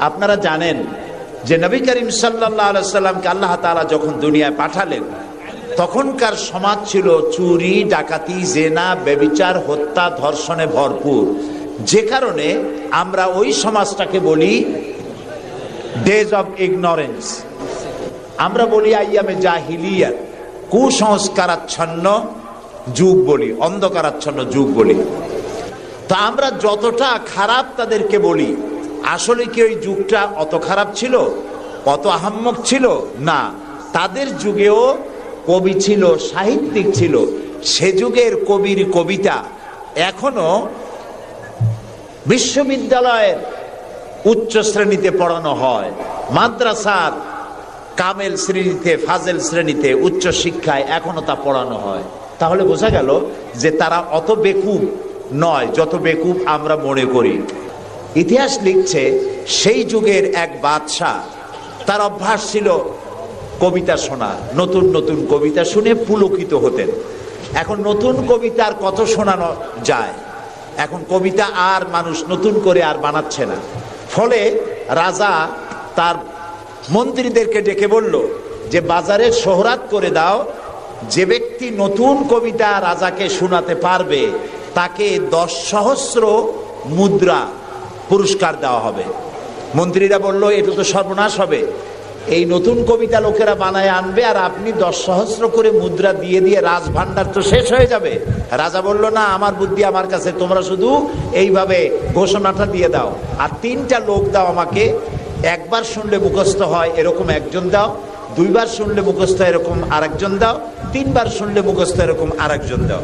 আপনারা জানেন যে নবী করিম সাল্লাল্লাহু আলাইহি সাল্লামকে আল্লাহ তাআলা যখন দুনিয়ায় পাঠালেন, তখনকার সমাজ ছিল চুরি, ডাকাতি, জেনা, ব্যভিচার, হত্যা, ধর্ষণে ভরপুর। যে কারণে আমরা ওই সমাজটাকে বলি ডেজ অফ ইগনোরেন্স, আমরা বলি আইয়ামে জাহিলিয়াত, কুসংস্কারাচ্ছন্ন যুগ বলি, অন্ধকারাচ্ছন্ন যুগ বলি। তা আমরা যতটা খারাপ তাদেরকে বলি, আসলে কি ওই যুগটা অত খারাপ ছিল, অত আহাম্মক ছিল? না, তাদের যুগেও কবি ছিল, সাহিত্যিক ছিল। সে যুগের কবির কবিতা এখনো বিশ্ববিদ্যালয়ের উচ্চ শ্রেণীতে পড়ানো হয়, মাদ্রাসার কামেল শ্রেণীতে, ফাজেল শ্রেণীতে, উচ্চ শিক্ষায় এখনো তা পড়ানো হয়। তাহলে বোঝা গেল যে তারা অত বেকুব নয় যত বেকুব আমরা মনে করি। ইতিহাস লিখছে সেই যুগের এক বাদশাহ, তার অভ্যাস ছিল কবিতা শোনা, নতুন নতুন কবিতা শুনে পুলকিত হতেন। এখন নতুন কবিতার কত শোনানো যায়, এখন কবিতা আর মানুষ নতুন করে আর বানাচ্ছে না। ফলে রাজা তার মন্ত্রীদেরকে ডেকে বলল যে বাজারে শোহরাত করে দাও, যে ব্যক্তি নতুন কবিতা রাজাকে শোনাতে পারবে তাকে 10 সহস্র মুদ্রা পুরস্কার দেওয়া হবে। মন্ত্রীরা বলল এটা তো সর্বনাশ হবে, এই নতুন কবিতা লোকেরা বানায় আনবে আর আপনি 10 সহস্র করে মুদ্রা দিয়ে দিয়ে রাজভান্ডার তো শেষ হয়ে যাবে। রাজা বলল না, আমার বুদ্ধি আমার কাছে, তোমরা শুধু এইভাবে ঘোষণাটা দিয়ে দাও আর 3টা লোক দাও আমাকে, একবার শুনলে মুখস্থ হয় এরকম একজন দাও, 2বার শুনলে মুখস্থ এরকম আরেকজন দাও, 3বার শুনলে মুখস্থ এরকম আরেকজন দাও।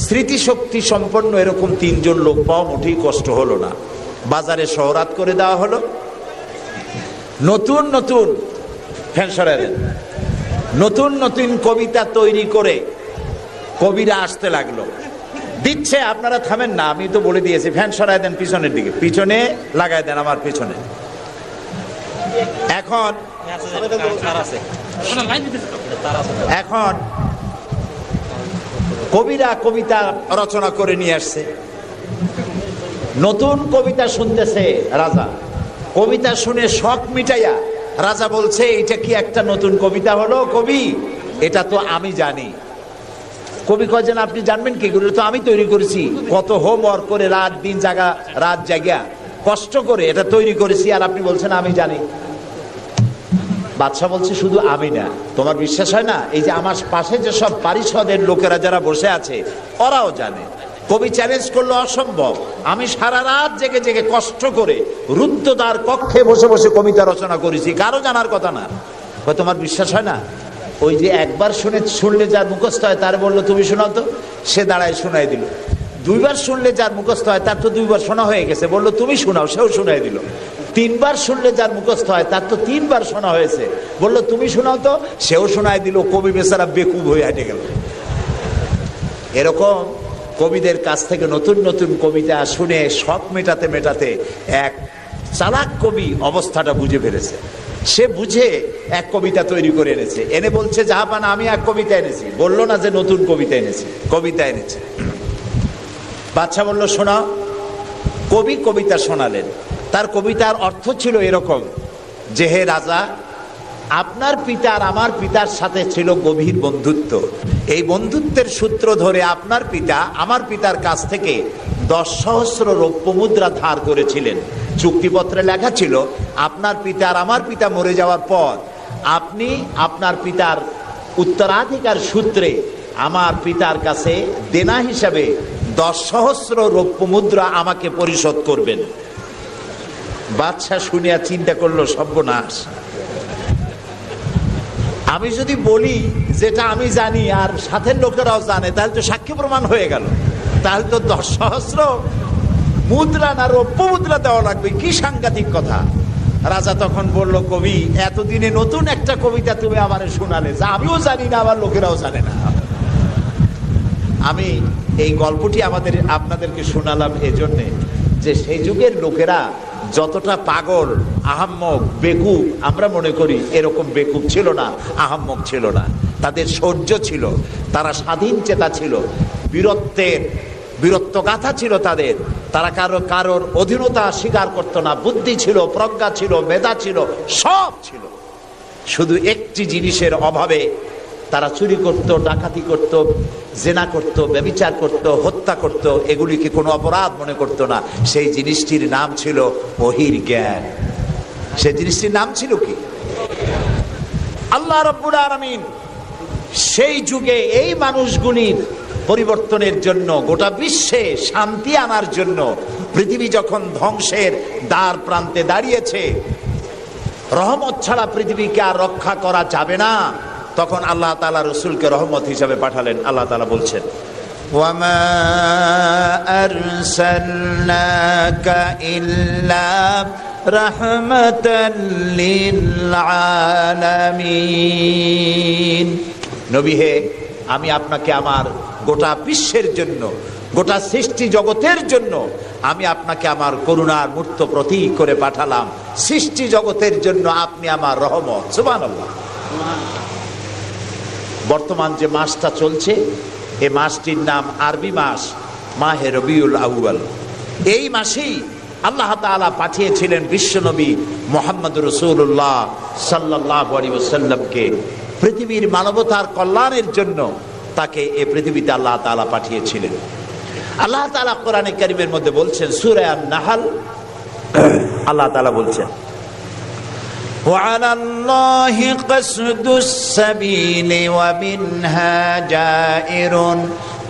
স্মৃতিশক্তি সম্পন্ন এরকম 3 জন লোক পাওয়া মোটেই কষ্ট হলো না। বাজারে শোহরাত করে দেওয়া হলো। নতুন নতুন নতুন নতুন কবিতা তৈরি করে কবিরা আসতে লাগলো, দিচ্ছে। আপনারা থামেন না, আমি তো বলে দিয়েছি, ফ্যান সরাই দেন পিছনের দিকে, পিছনে লাগাই দেন আমার পিছনে। এখন কবিরা কবিতা রচনা করে নিয়ে আসছে, নতুন কবিতা শুনতেছে রাজা। কবিতা শুনে শখ মিটাইয়া রাজা বলছে এটা কি একটা নতুন কবিতা হলো কবি, এটা তো আমি জানি। কবি কয় যেন আপনি জানবেন কি করে, তো আমি তৈরি করেছি, কত হোমওয়ার্ক করে রাত জাগা কষ্ট করে এটা তৈরি করেছি, আর আপনি বলছেন আমি জানি। বাদশা বলছে শুধু আমি না, তোমার বিশ্বাস হয় না, এই যে আমার পাশে যে সব পারিষদের লোকেরা যারা বসে আছে ওরাও জানে। কবি চ্যালেঞ্জ করলো অসম্ভব, আমি সারা রাত জেগে জেগে কষ্ট করে রুদ্ধদ্বার কক্ষে বসে বসে কবিতা রচনা করেছি, কারো জানার কথা না। তোমার বিশ্বাস হয় না? ওই যে একবার শুনলে যার মুখস্থ হয় তার বললো তুমি শোনাও তো, সে দাঁড়ায় শোনাই দিল। 2বার শুনলে যার মুখস্থ হয় তার তো 2বার শোনা হয়ে গেছে, বললো তুমি শোনাও, সেও শোনাই দিল। 3বার শুনলে যার মুখস্থ হয় তার তো 3বার শোনা হয়েছে, বললো তুমি শোনাও তো, সেও শোনাই দিল। কবি বেচারা বেকুব হয়ে হেঁটে গেল। এরকম কবিদের কাছ থেকে নতুন নতুন কবিতা শুনে শখ মেটাতে মেটাতে এক চালাক কবি অবস্থাটা বুঝে ফেলেছে। সে বুঝে এক কবিতা তৈরি করে এনেছে, এনে বলছে জাহাপানা আমি এক কবিতা এনেছি। বললো না যে নতুন কবিতা এনেছি, কবিতা এনেছে। বাদশা বলল শোনাও। কবি কবিতা শোনালেন। তার কবিতার অর্থ ছিল এরকম যে হে রাজা, আপনার পিতা আর আমার পিতার সাথে ছিল গভীর বন্ধুত্ব। এই বন্ধুত্বের সূত্র ধরে আপনার পিতা আমার পিতার কাছ থেকে 10 সহস্র রৌপ্য মুদ্রা ধার করেছিলেন। চুক্তিপত্রে লেখা ছিল আপনার পিতা আর আমার পিতা মরে যাওয়ার পর আপনি আপনার পিতার উত্তরাধিকার সূত্রে আমার পিতার কাছে দেনা হিসাবে 10 সহস্র রৌপ্য মুদ্রা আমাকে পরিশোধ করবেন। বাদশা শুনিয়া চিন্তা করলো সর্বনাশ, আমি যদি বলি যেটা আমি জানি আর সাথের লোকেরাও জানে তাহলে তো সাক্ষী প্রমাণ হয়ে গেল, তাহলে তো 10 সহস্র মুদ্রা না রৌপ্য মুদ্রা দেওয়া লাগবে, কি সাংঘাতিক কথা। রাজা তখন বলল কবি এতদিনে নতুন একটা কবিতা তুমি আমারে শোনালে, যা আমিও জানি না আমার লোকেরাও জানে না। আমি এই গল্পটি আপনাদেরকে শোনালাম এজন্যে যে সেই যুগের লোকেরা যতটা পাগল, আহাম্মক, বেকুব আমরা মনে করি, এরকম বেকুব ছিল না, আহাম্মক ছিল না। তাদের শৌর্য ছিল, তারা স্বাধীন চেতা ছিল, বীরত্বগাথা ছিল তাদের। তারা কারোর অধীনতা স্বীকার করতো না। বুদ্ধি ছিল, প্রজ্ঞা ছিল, মেধা ছিল, সব ছিল। শুধু একটি জিনিসের অভাবে তারা চুরি করত, ডাকাতি করত, জেনা করত, ব্যভিচার করত, হত্যা করত। এগুলিকে কোনো অপরাধ মনে করত না। সেই জিনিসটির নাম ছিল ওহীর জ্ঞান। সেই জিনিসটির নাম ছিল কি? আল্লাহ রাব্বুল আলামিন সেই যুগে এই মানুষগুলির পরিবর্তনের জন্য, গোটা বিশ্বে শান্তি আনার জন্য, পৃথিবী যখন ধ্বংসের দ্বার প্রান্তে দাঁড়িয়েছে, রহমত ছাড়া পৃথিবীকে আর রক্ষা করা যাবে না, তখন আল্লাহ তাআলা রাসূলকে রহমত হিসেবে পাঠালেন। আল্লাহ তাআলা বলছেন, ওয়ামা আরসালনাকা ইল্লা রাহমাতাল লিল আলামিন। নবী হে, আমি আপনাকে আমার গোটা বিশ্বের জন্য, গোটা সৃষ্টি জগতের জন্য আমি আপনাকে আমার করুণার মূর্ত প্রতীক করে পাঠালাম। সৃষ্টি জগতের জন্য আপনি আমার রহমত। সুবহানাল্লাহ। বর্তমান যে মাসটা চলছে, এই মাসটির নাম আরবি মাস মাহে রবিউল আউয়াল। এই মাসেই আল্লাহ তাআলা পাঠিয়েছিলেন বিশ্বনবী মুহাম্মদুর রাসূলুল্লাহ সাল্লাল্লাহু আলাইহি ওয়াসাল্লামকে পৃথিবীর মানবতার কল্যাণের জন্য। তাকে এই পৃথিবীতে আল্লাহ তাআলা পাঠিয়েছিলেন। আল্লাহ তাআলা কোরআনে কারীমের মধ্যে বলছেন, সূরা আন-নাহল, আল্লাহ তাআলা বলছেন, وعلى الله قصد السبيل ومنها جائر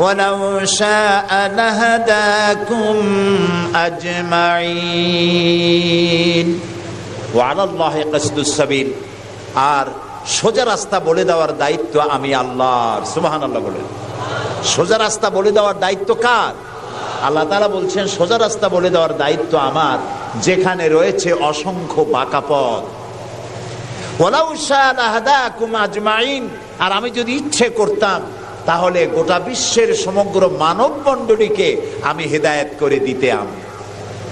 ولو شاء لهداكم أجمعين وعلى الله قصد السبيل। আর সোজা রাস্তা বলে দেওয়ার দায়িত্ব আমি আল্লাহর। সুবহানাল্লাহ বলেন। সোজা রাস্তা বলে দেওয়ার দায়িত্ব কার? আল্লাহ তাআলা বলছেন, সোজা রাস্তা বলে দেওয়ার দায়িত্ব আমার, যেখানে রয়েছে অসংখ্য বাঁকা পথ। ওয়ালাউ শাআ লাহাদাকুম আজমাইন। আর আমি যদি ইচ্ছে করতাম তাহলে গোটা বিশ্বের সমগ্র মানব মণ্ডলীকে আমি হেদায়েত করে দিতাম।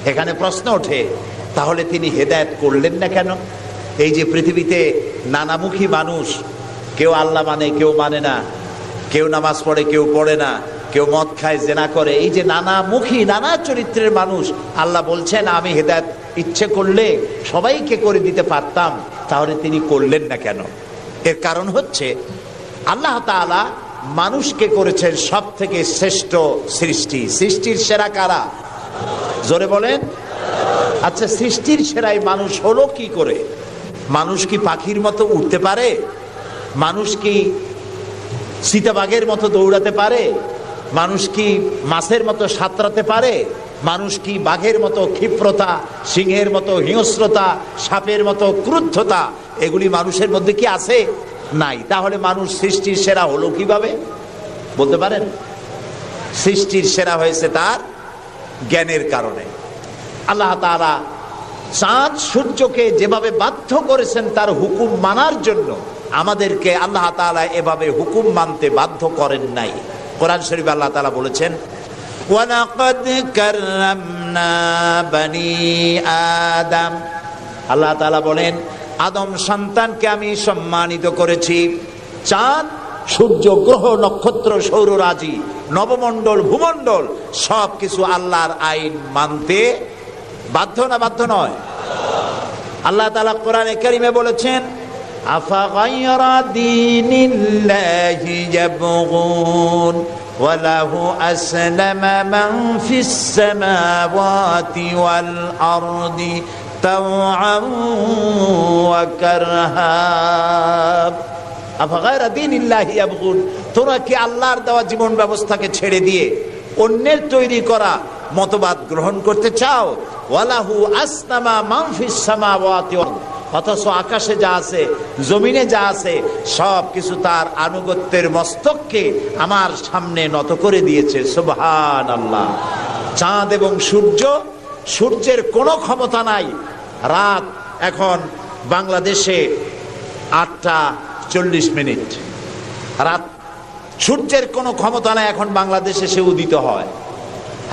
এখানে প্রশ্ন ওঠে, তাহলে তিনি হেদায়েত করলেন না কেন? এই যে পৃথিবীতে নানামুখী মানুষ, কেউ আল্লাহ মানে, কেউ মানে না, কেউ নামাজ পড়ে, কেউ পড়ে না, কেউ মদ খায়, জেনা করে, এই যে নানামুখী, নানা চরিত্রের মানুষ, আল্লাহ বলছেন আমি হেদায়েত ইচ্ছে করলে সবাইকে করে দিতে পারতাম, তাহলে তিনি করলেন না কেন? এর কারণ হচ্ছে আল্লাহ তাআলা মানুষকে করেছেন সব থেকে শ্রেষ্ঠ সৃষ্টি। সৃষ্টির সেরা কারা? জোরে বলেন। আচ্ছা, সৃষ্টির সেরাই মানুষ হলো কি করে? মানুষ কি পাখির মতো উঠতে পারে? মানুষ কি চিতাবাঘের মতো দৌড়াতে পারে? মানুষ কি মাছের মতো সাঁতরাতে পারে? মানুষ কি বাঘের মতো ক্ষিপ্রতা, সিংহের মতো হিংস্রতা, সাপের মতো ক্রুদ্ধতা, এগুলি মানুষের মধ্যে কি আছে? নাই। তাহলে মানুষ সৃষ্টির সেরা হলো কিভাবে? বলতে পারেন? সৃষ্টির সেরা হয়েছে তার জ্ঞানের কারণে। আল্লাহ তাআলা চাঁদ সূর্যকে যেভাবে বাধ্য করেছেন তার হুকুম মানার জন্য, আমাদেরকে আল্লাহ তাআলা এভাবে হুকুম মানতে বাধ্য করেন নাই। কোরআন শরীফে আল্লাহ তাআলা বলেছেন, ওয়ালাকাদ কাররামনা বনি আদম। আল্লাহ তাআলা বলেন, আদম সন্তানকে আমি সম্মানিত করেছি। চাঁদ, সূর্য, গ্রহ, নক্ষত্র, সৌররাজি, নবমণ্ডল, ভূমণ্ডল সবকিছু আল্লাহর আইন মানতে বাধ্য না বাধ্য নয়? আল্লাহ তাআলা কোরআনে কারীমে বলেছেন, আফাগায়রা দীনিল্লাহি ইয়াবগুন ওয়ালাহু আসলামা মান ফিস সামাওয়াতি ওয়াল আরদি তাওআন ওয়া কারহা। আফাগায়রা দীনিল্লাহি ইয়াবগুন, তোমরা কি আল্লাহর দেওয়া জীবন ব্যবস্থাকে ছেড়ে দিয়ে অন্যের তৈরি করা মতবাদ গ্রহণ করতে চাও? ওয়ালাহু আসলামা মান ফিস সামাওয়াতি ওয়াল, অথচ আকাশে যা আছে, জমিনে যা আছে, সব কিছু তার আনুগত্যের মস্তককে আমার সামনে নত করে দিয়েছে। সুবহানাল্লাহ। চাঁদ এবং সূর্য, সূর্যের কোনো ক্ষমতা নাই। রাত এখন বাংলাদেশে 8:40। রাত, সূর্যের কোনো ক্ষমতা নাই এখন বাংলাদেশে সে উদিত হয়।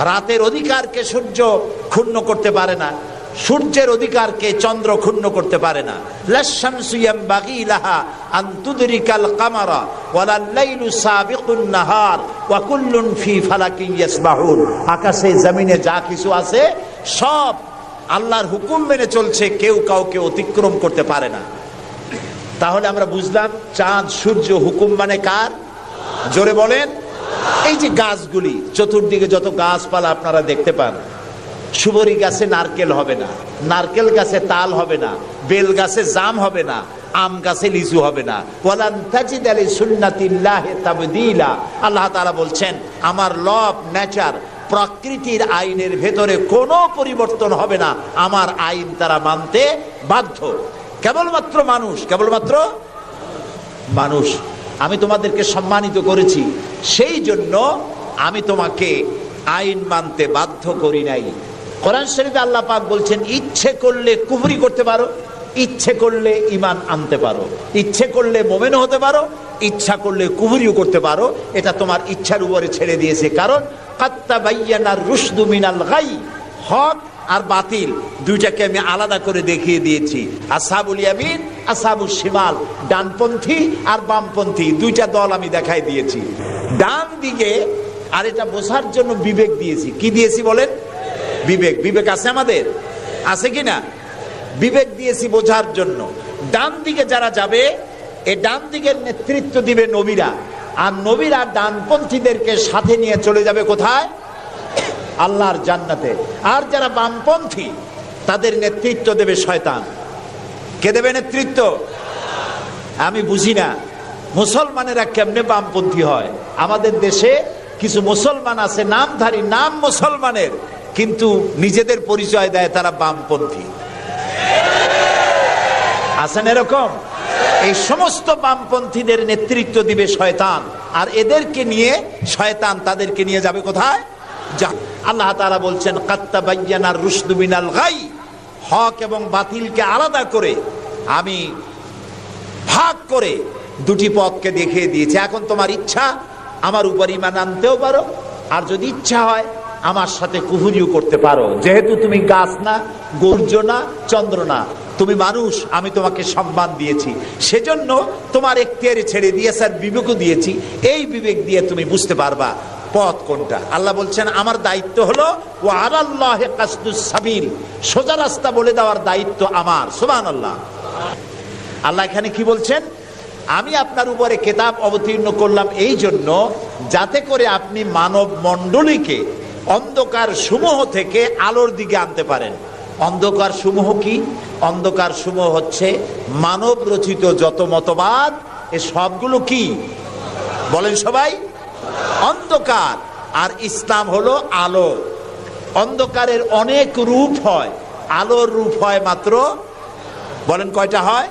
রাতের অধিকারকে সূর্য ক্ষুণ্ণ করতে পারে না। সূর্যের অধিকারকে চন্দ্র ক্ষুণ্ণ করতে পারে না। লাশ-শামসু ইয়ামবাগি লাহা আন তুদরিকাল কামারা ওয়ালাল লাইলু সাবিকুন নাহার ওয়া কুল্লুন ফি ফালাকিন ইয়াসবাহুন। আকাশে জমিনে যা কিছু আছে সব আল্লাহর হুকুম মেনে চলছে, কেউ কাউকে অতিক্রম করতে পারে না। তাহলে আমরা বুঝলাম চাঁদ সূর্য হুকুম মানে কার? জোরে বলেন। এই যে গাছগুলি, চতুর্দিকে যত গাছপালা আপনারা দেখতে পান, সুবরি গাছে নারকেল হবে না, নারকেল গাছে তাল হবে না, বেল গাছে জাম হবে না, আম গাছে লিচু হবে না। ওয়ালান তাজিদা লিসুন্নাতিল্লাহি তাবদীলা। আল্লাহ তাআলা বলছেন আমার লব নেচার, প্রকৃতির আইনের ভেতরে কোনো পরিবর্তন হবে না, আমার আইন তারা মানতে বাধ্য। কেবলমাত্র মানুষ আমি তোমাদেরকে সম্মানিত করেছি, সেই জন্য আমি তোমাকে আইন মানতে বাধ্য করি নাই। কোরআন শরীফে আল্লাহ পাক বলছেন ইচ্ছে করলে কুফরি করতে পারো, ইচ্ছে করলে ঈমান আনতে পারো, ইচ্ছে করলে মুমিন হতে পারো, ইচ্ছা করলে কুফরিও করতে পারো। এটা তোমার ইচ্ছার উপরে ছেড়ে দিয়েছে। কারণ কাদ তাবায়্যানার রুশদু মিনাল গাই, হক আর বাতিল দুইটাকে আমি আলাদা করে দেখিয়ে দিয়েছি। আসহাবুল ইয়ামিন আসহাবুশ শিমাল, ডানপন্থী আর বামপন্থী দুইটা দল আমি দেখাই দিয়েছি। ডান দিকে, আর এটা বোঝার জন্য বিবেক দিয়েছি। কি দিয়েছি বলেন? বিবেক আছে আমাদের, আছে কিনা? বিবেক দিয়েছি বোঝার জন্য। ডান দিকে যারা যাবে, এই ডান দিকের নেতৃত্ব দিবে নবীরা, আর নবীরা ডানপন্থীদেরকে সাথে নিয়ে চলে যাবে কোথায়? আল্লাহর জান্নাতে। আর যারা বামপন্থী তাদের নেতৃত্ব দেবে শয়তান। কে দেবে নেতৃত্ব? আমি বুঝি না মুসলমানেরা কেমনে বামপন্থী হয়। আমাদের দেশে কিছু মুসলমান আছে নামধারী, নাম মুসলমানের, কিন্তু নিজেদের পরিচয় দেয় তারা বামপন্থী। আছেন এরকম? এই সমস্ত বামপন্থীদের নেতৃত্ব দিবে শয়তান, আর এদেরকে নিয়ে শয়তান তাদেরকে নিয়ে যাবে কোথায়? আল্লাহ তাআলা বলছেন কাদ তাবায়্যানার রুশদু মিনাল গাই, হক এবং বাতিলকে আলাদা করে আমি ভাগ করে দুটি পথকে দেখিয়ে দিয়েছি। এখন তোমার ইচ্ছা আমার উপর ঈমান আনতেও পারো, আর যদি ইচ্ছা হয় আমার সাথে কুফরিও করতে পারো। যেহেতু তুমি গাছ না, সূর্য না, চন্দ্র না, তুমি মানুষ, আমি তোমাকে সম্মান দিয়েছি, সেজন্য তোমার এখতিয়ারে ছেড়ে দিয়েছি আর বিবেকও দিয়েছি। এই বিবেক দিয়ে তুমি বুঝতে পারবা পথ কোনটা। আল্লাহ বলছেন আমার দায়িত্ব হলো ওয়া আলাল্লাহি কাসদুস সাবিল, সোজা রাস্তা বলে দেওয়ার দায়িত্ব আমার। সুবহানাল্লাহ। আল্লাহ এখানে কি বলছেন? আমি আপনার উপরে কিতাব অবতীর্ণ করলাম এই জন্য যাতে করে আপনি মানব মণ্ডলীকে অন্ধকার সমূহ থেকে আলোর দিকে আনতে পারেন। অন্ধকার সমূহ কি? অন্ধকার সমূহ হচ্ছে মানব রচিত যত মতবাদ, এ সবগুলো কি বলেন সবাই? অন্ধকার। আর ইসলাম হলো আলো। অন্ধকারের অনেক রূপ হয়, আলোর রূপ হয় মাত্র, বলেন কয়টা হয়?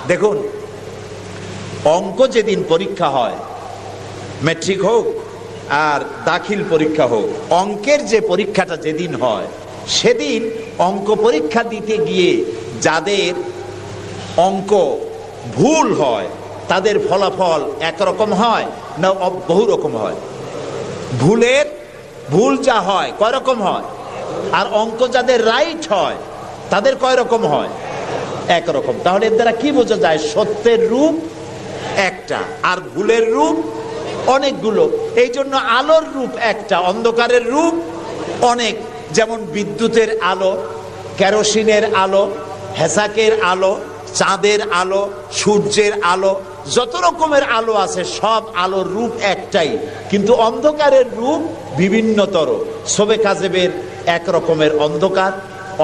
দেখুন, অঙ্ক যেদিন পরীক্ষা হয়, ম্যাট্রিক হোক আর দাখিল পরীক্ষা হোক, অঙ্কের যে পরীক্ষাটা যেদিন হয়, সেদিন অঙ্ক পরীক্ষা দিতে গিয়ে যাদের অঙ্ক ভুল হয় তাদের ফলাফল একরকম হয় না বহু রকম হয়? ভুল যা হয় কয় রকম হয়? আর অঙ্ক যাদের রাইট হয় তাদের কয় রকম হয়? একরকম। তাহলে এর দ্বারা কি বোঝা যায়? সত্যের রূপ একটা আর ভুলের রূপ অনেকগুলো। এই জন্য আলোর রূপ একটা, অন্ধকারের রূপ অনেক। যেমন বিদ্যুতের আলো, কেরোসিনের আলো, হেসাকের আলো, চাঁদের আলো, সূর্যের আলো, যত রকমের আলো আছে সব আলোর রূপ একটাই, কিন্তু অন্ধকারের রূপ বিভিন্নতর। শবে কাজেবের এক রকমের অন্ধকার,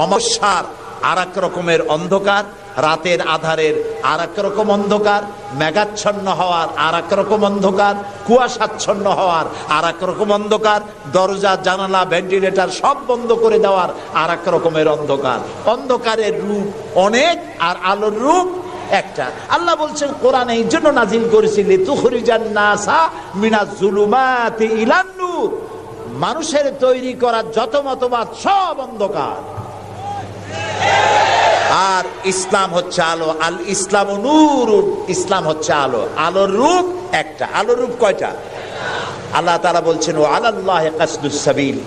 অমাবস্যার আর এক রকমের অন্ধকার, রাতের আধারের আর এক রকম অন্ধকার, মেঘাচ্ছন্ন হওয়ার আর এক রকম অন্ধকার, কুয়াশাচ্ছন্ন হওয়ার আর এক রকম অন্ধকার, দরজা জানালা ভেন্টিলেটর সব বন্ধ করে দেওয়ার আর এক রকমের অন্ধকার। অন্ধকারের রূপ অনেক আর আলোর রূপ একটা। আল্লাহ বলছেন কোরআনে এই জন্য নাজিল করেছি লিতুখরিজান নাসা মিনাজ জুলুমাতি ইলান নূর, মানুষের তৈরি করা যত মতবাদ সব অন্ধকার, আর ইসলাম হচ্ছে আলো। আল ইসলাম নূর, ইসলাম হচ্ছে আলো। আলোর রূপ একটা। আলোর রূপ কয়টা? আল্লাহ তাআলা বলছেন ওয়া আলাল্লাহি কাসদুস সাবিল,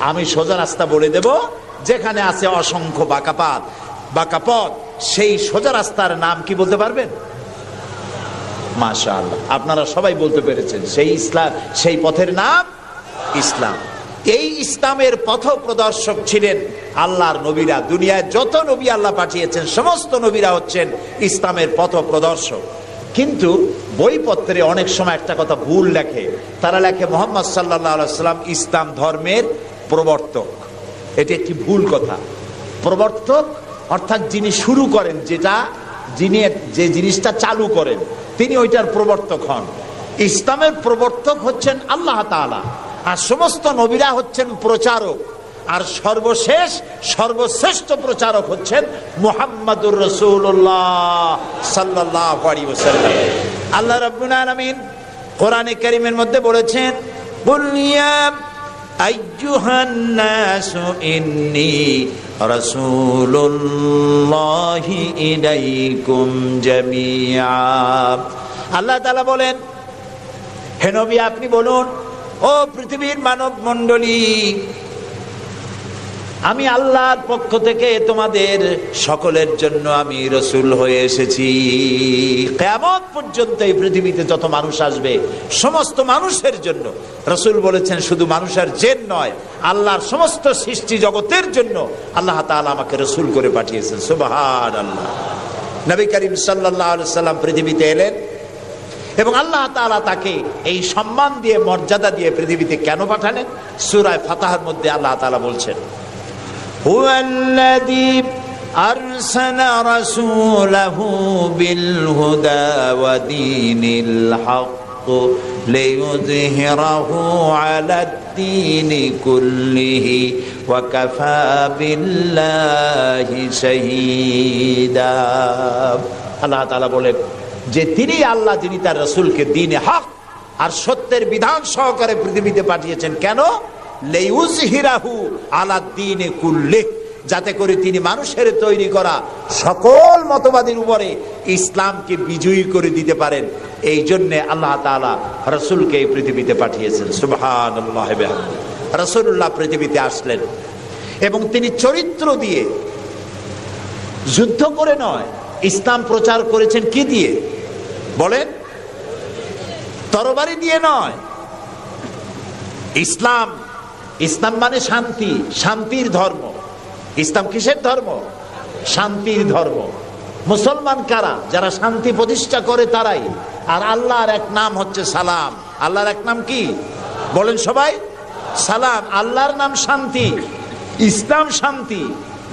আমি সোজা রাস্তা বলে দেব যেখানে আছে অসংখ্য বাঁকা পথ, সেই সোজা রাস্তার নাম কি বলতে পারবেন? মাশাআল্লাহ, আপনারা সবাই বলতে পেরেছেন। সেই ইসলাম, সেই পথের নাম ইসলাম। এই ইসলামের পথ প্রদর্শক ছিলেন আল্লাহর নবীরা। দুনিয়ায় যত নবী আল্লাহ পাঠিয়েছেন সমস্ত নবীরা হচ্ছেন ইসলামের পথ প্রদর্শক। কিন্তু বইপত্রে অনেক সময় একটা কথা ভুল লেখে। তারা লেখে মুহাম্মদ সাল্লাল্লাহু আলাইহি ওয়াসাল্লাম ইসলাম ধর্মের প্রবর্তক। এটি একটি ভুল কথা। প্রবর্তক অর্থাৎ যিনি শুরু করেন, যিনি যে জিনিসটা চালু করেন, তিনি ওইটার প্রবর্তক হন। ইসলামের প্রবর্তক হচ্ছেন আল্লাহ তাআলা, আর সমস্ত নবীরা হচ্ছেন প্রচারক, আর সর্বশ্রেষ্ঠ প্রচারক হচ্ছেন মুহাম্মাদুর রাসূলুল্লাহ সাল্লাল্লাহু আলাইহি ওয়াসাল্লাম। আল্লাহ রাব্বুল আলামিন কোরআনে কারীমের মধ্যে বলেছেন, কুল ইয়া আইয়ুহান নাসু ইন্নী রাসূলুল্লাহি ইলাইকুম জামিআ। আল্লাহ তাআলা বলেন, হে নবী আপনি বলুন, ও পৃথিবীর মানব মণ্ডলী, আমি আল্লাহর পক্ষ থেকে তোমাদের সকলের জন্য আমি রসুল হয়ে এসেছি। কিয়ামত পর্যন্ত এই পৃথিবীতে যত মানুষ আসবে সমস্ত মানুষের জন্য রসুল বলেছেন, শুধু মানুষের জেন নয়, আল্লাহর সমস্ত সৃষ্টি জগতের জন্য আল্লাহ তাআলা আমাকে রসুল করে পাঠিয়েছেন। সুবহানাল্লাহ। নবী করিম সাল্লাল্লাহু আলাইহি সাল্লাম পৃথিবীতে এলেন এবং আল্লাহ তাআলা তাকে এই সম্মান দিয়ে, মর্যাদা দিয়ে পৃথিবীতে কেন পাঠালেন? সূরা ফাতহার মধ্যে আল্লাহ তাআলা বলছেন, হুয়াল্লাযী আরসালা রাসূলাহু বিল হুদা ওয়া দীনিল হক লিইয়ুযহিরাহু আলাদ-দীনি কুল্লিহি ওয়া কাফা বিল্লাহি শাহীদা। আল্লাহ তাআলা বলেন যে তিনি আল্লাহ, যিনি তার রাসূলকে দ্বীনে হক আর সত্যের বিধান সহকারে পৃথিবীতে পাঠিয়েছেন। কেন? লিইয়ুযহিরাহু আলাদ-দীনি কুল্লিহি, যাতে করে তিনি মানুষের তৈরি করা সকল মতবাদের উপরে ইসলামকে বিজয়ী করে দিতে পারেন। এই জন্য আল্লাহ তাআলা রাসূলকে এই পৃথিবীতে পাঠিয়েছেন। সুবহানাল্লাহ। রাসূলুল্লাহ পৃথিবীতে আসলেন এবং তিনি চরিত্র দিয়ে, যুদ্ধ করে নয়, ইসলাম প্রচার করেছেন কি দিয়ে বলেন? তরবারি দিয়ে নয়। ইসলাম মানে শান্তি, শান্তির ধর্ম। ইসলাম কিসের ধর্ম? শান্তির ধর্ম। মুসলমান কারা? যারা শান্তি প্রতিষ্ঠা করে তারাই। আর আল্লাহর এক নাম হচ্ছে সালাম। আল্লাহর এক নাম কি বলেন সবাই? সালাম। আল্লাহর নাম শান্তি, ইসলাম শান্তি,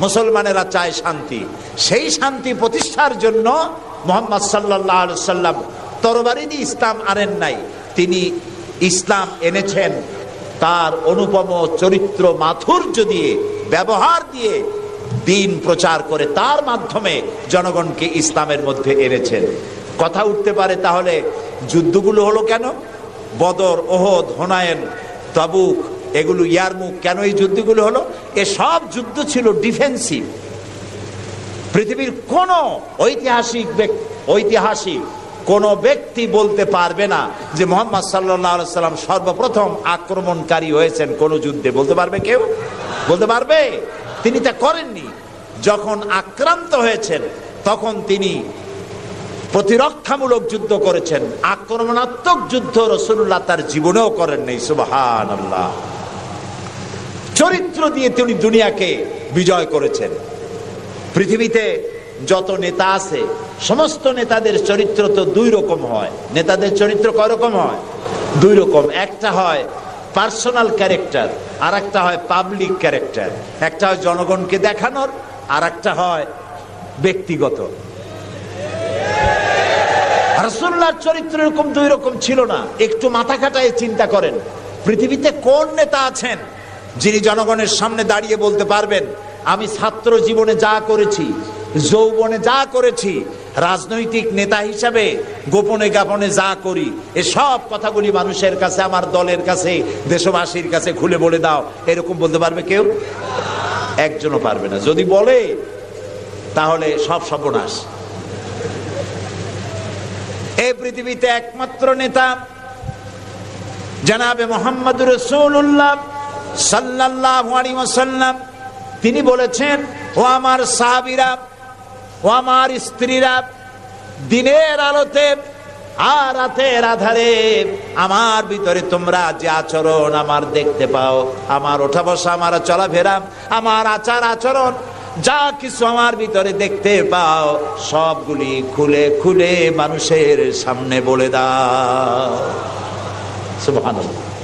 মুসলমানেরা চায় শান্তি। সেই শান্তি প্রতিষ্ঠার জন্য মুহাম্মদ সাল্লাল্লাহু আলাইহি ওয়াসাল্লাম তরবারি দিয়ে ইসলাম আনেন নাই, তিনি ইসলাম এনেছেন তার অনুপম চরিত্র মাধুর্য দিয়ে, ব্যবহার দিয়ে, দ্বীন প্রচার করে তার মাধ্যমে জনগণকে ইসলামের মধ্যে এনেছেন। কথা উঠতে পারে তাহলে যুদ্ধগুলো হলো কেন? বদর, ওহদ, হুনাইন, তাবুক, এগুলো ইয়ারমুক, কেন এই যুদ্ধগুলো হলো? এসব যুদ্ধ ছিল ডিফেন্সিভ। পৃথিবীর কোন ঐতিহাসিক কোন ব্যক্তি বলতে পারবে না যে মুহাম্মদ সাল্লাল্লাহু আলাইহি সাল্লাম সর্বপ্রথম আক্রমণকারী হয়েছেন কোন যুদ্ধে। বলতে পারবে কেউ? বলতে পারবে? তিনি তা করেননি। যখন আক্রান্ত হয়েছেন তখন তিনি প্রতিরক্ষামূলক যুদ্ধ করেছেন। আক্রমণাত্মক যুদ্ধ রাসূলুল্লাহ তার জীবনেও করেননি। সুবহানাল্লাহ। চরিত্র দিয়ে তিনি দুনিয়াকে বিজয় করেছেন। পৃথিবীতে যত নেতা আছে সমস্ত নেতাদের চরিত্র তো দুই রকম হয়। নেতাদের চরিত্র কয় রকম হয়? দুই রকম। একটা হয় পার্সোনাল ক্যারেক্টার, আর একটা হয় পাবলিক ক্যারেক্টার। একটা হয় জনগণকে দেখানোর, আর একটা হয় ব্যক্তিগত। রাসূলুল্লাহর চরিত্র এরকম দুই রকম ছিল না। একটু মাথা খাটায় চিন্তা করেন, পৃথিবীতে কোন নেতা আছেন যিনি জনগণের সামনে দাঁড়িয়ে বলতে পারবেন আমি ছাত্র জীবনে যা করেছি, যৌবনে যা করেছি, রাজনৈতিক নেতা হিসাবে গোপনে গোপনে যা করি, এসব কথাগুলি মানুষের কাছে, আমার দলের কাছে, দেশবাসীর কাছে খুলে বলে দাও, এরকম বলতে পারবে কেউ? একজনও পারবে না। যদি বলে তাহলে সব সর্বনাশ। এই পৃথিবীতে একমাত্র নেতা জনাবে মুহাম্মদুর রাসূলুল্লাহ সাল্লাল্লাহু আলাইহি ওয়াসাল্লাম। তিনি বলেছেন, ও আমার সাহাবীরা, ও আমার স্ত্রীরা, দিনের আলোতে আর রাতের আধারে আমার ভিতরে তোমরা যে আচরণ আমার দেখতে পাও, আমার ওঠা বসা, আমার চলাফেরা, আমার আচার আচরণ, যা কিছু আমার ভিতরে দেখতে পাও, সবগুলি খুলে খুলে মানুষের সামনে বলে দাও। সুবহানাল্লাহ।